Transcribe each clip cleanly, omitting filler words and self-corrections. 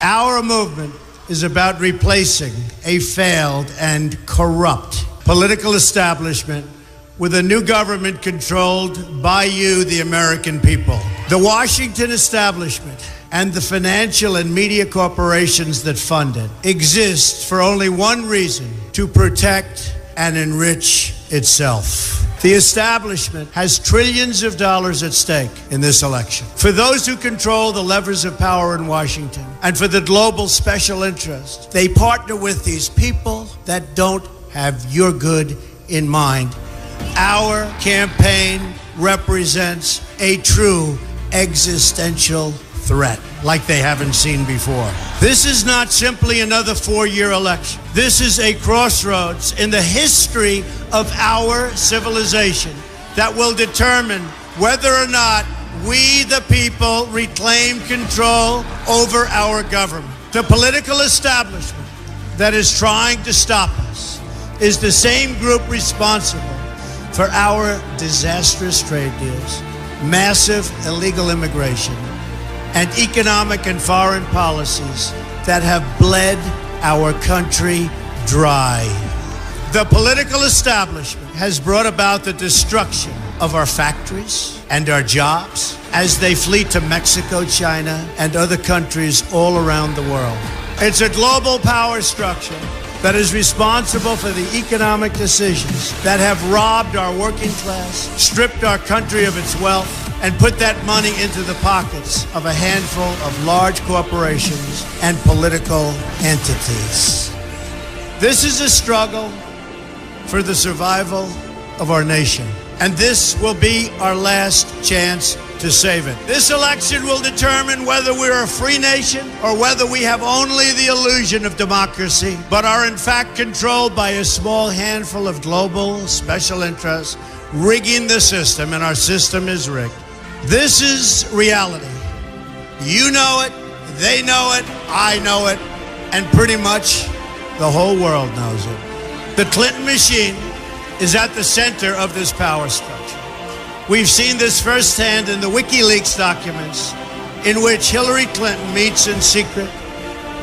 Our movement is about replacing a failed and corrupt political establishment with a new government controlled by you, the American people. The Washington establishment and the financial and media corporations that fund it exist for only one reason: to protect and enrich itself. The establishment has trillions of dollars at stake in this election. For those who control the levers of power in Washington and for the global special interest, they partner with these people that don't have your good in mind. Our campaign represents a true existential threat like they haven't seen before. This is not simply another four-year election. This is a crossroads in the history of our civilization that will determine whether or not we, the people, reclaim control over our government. The political establishment that is trying to stop us is the same group responsible for our disastrous trade deals, massive illegal immigration, and economic and foreign policies that have bled our country dry. The political establishment has brought about the destruction of our factories and our jobs as they flee to Mexico, China, and other countries all around the world. It's a global power structure that is responsible for the economic decisions that have robbed our working class, stripped our country of its wealth, and put that money into the pockets of a handful of large corporations and political entities. This is a struggle for the survival of our nation, and this will be our last chance to save it. This election will determine whether we're a free nation or whether we have only the illusion of democracy, but are in fact controlled by a small handful of global special interests rigging the system, and our system is rigged. This is reality. You know it, they know it, I know it, and pretty much the whole world knows it. The Clinton machine is at the center of this power structure. We've seen this firsthand in the WikiLeaks documents, in which Hillary Clinton meets in secret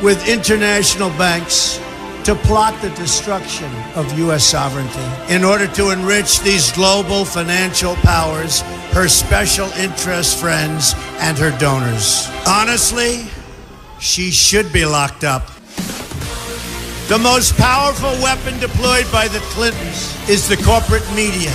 with international banks to plot the destruction of U.S. sovereignty in order to enrich these global financial powers, her special interest friends, and her donors. Honestly, she should be locked up. The most powerful weapon deployed by the Clintons is the corporate media,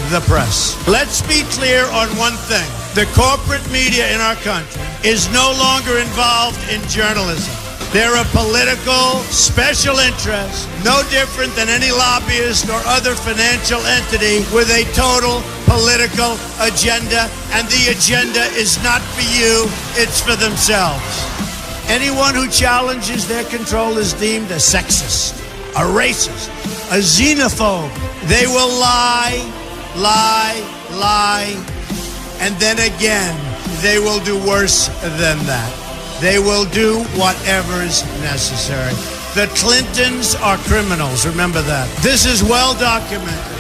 the press. Let's be clear on one thing. The corporate media in our country is no longer involved in journalism. They're a political special interest, no different than any lobbyist or other financial entity with a total political agenda, and the agenda is not for you, it's for themselves. Anyone who challenges their control is deemed a sexist, a racist, a xenophobe. They will lie, and then again, they will do worse than that. They will do whatever is necessary. The Clintons are criminals, remember that. This is well documented,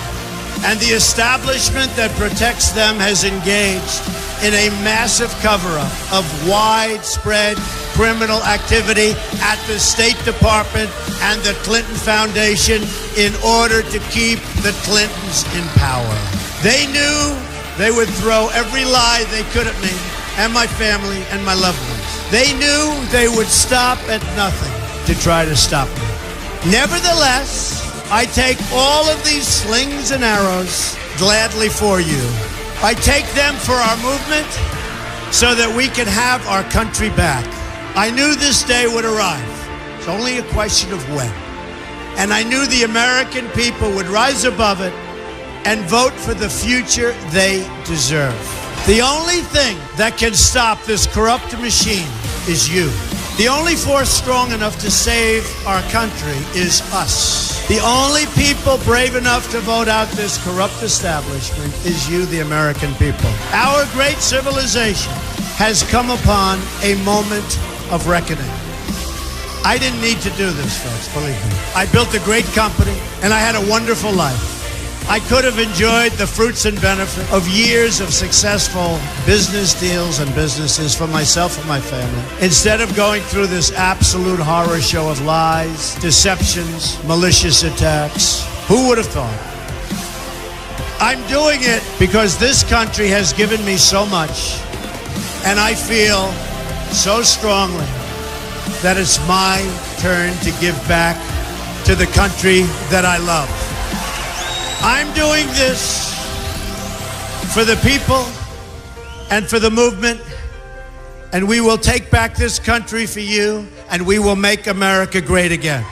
and the establishment that protects them has engaged in a massive cover-up of widespread criminal activity at the State Department and the Clinton Foundation in order to keep the Clintons in power. They knew they would throw every lie they could at me and my family and my loved ones. They knew they would stop at nothing to try to stop me. Nevertheless, I take all of these slings and arrows gladly for you. I take them for our movement so that we can have our country back. I knew this day would arrive. It's only a question of when. And I knew the American people would rise above it and vote for the future they deserve. The only thing that can stop this corrupt machine is you. The only force strong enough to save our country is us. The only people brave enough to vote out this corrupt establishment is you, the American people. Our great civilization has come upon a moment of reckoning. I didn't need to do this, folks, believe me. I built a great company, and I had a wonderful life. I could have enjoyed the fruits and benefit of years of successful business deals and businesses for myself and my family, instead of going through this absolute horror show of lies, deceptions, malicious attacks. Who would have thought? I'm doing it because this country has given me so much, and I feel so strongly that it's my turn to give back to the country that I love. I'm doing this for the people and for the movement, and we will take back this country for you, and we will make America great again.